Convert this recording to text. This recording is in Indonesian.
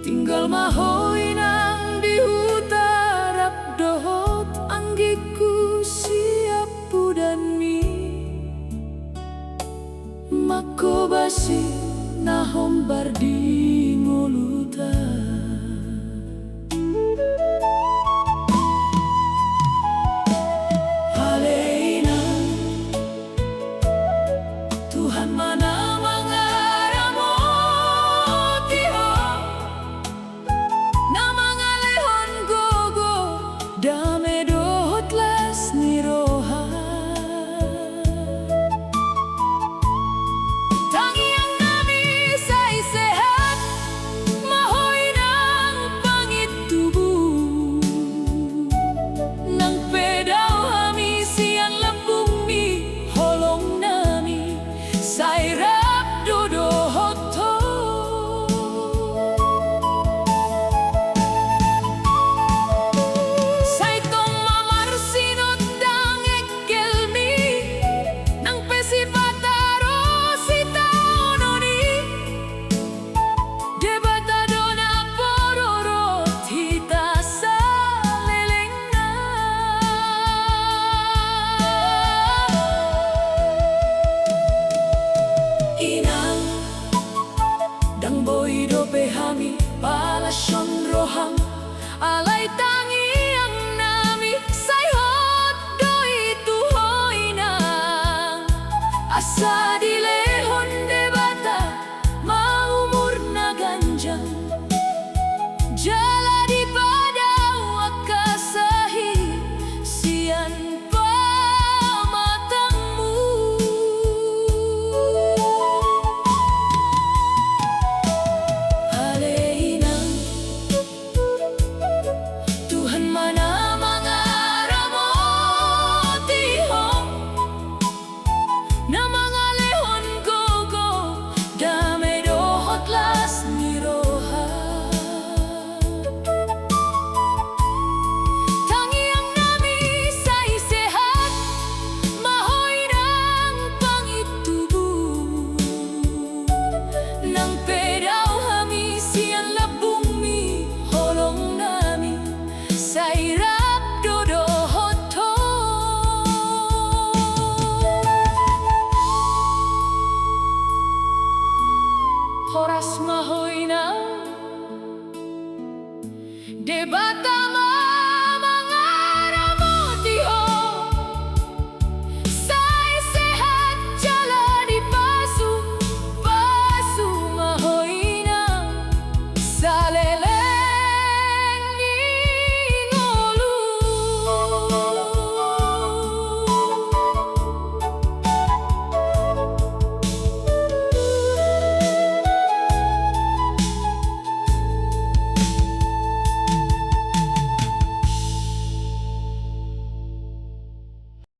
tinggal mahoy nang di utarap dohot anggiku siap pudan mi mako basi nahom bardi nguluta haleina Tuhan mana dame dohot las niroha tangiang nami say sehat mahoy nang pangit tubuh nang pedaw hami siang lembung mi holong nami say rap dodohot to boy dope hami palasyon roham alay tangiang nami sayhot doi tuhoy nang asa dilehon debata maumur na ganjang jala di padaw akasahi sian horas mahoy na debata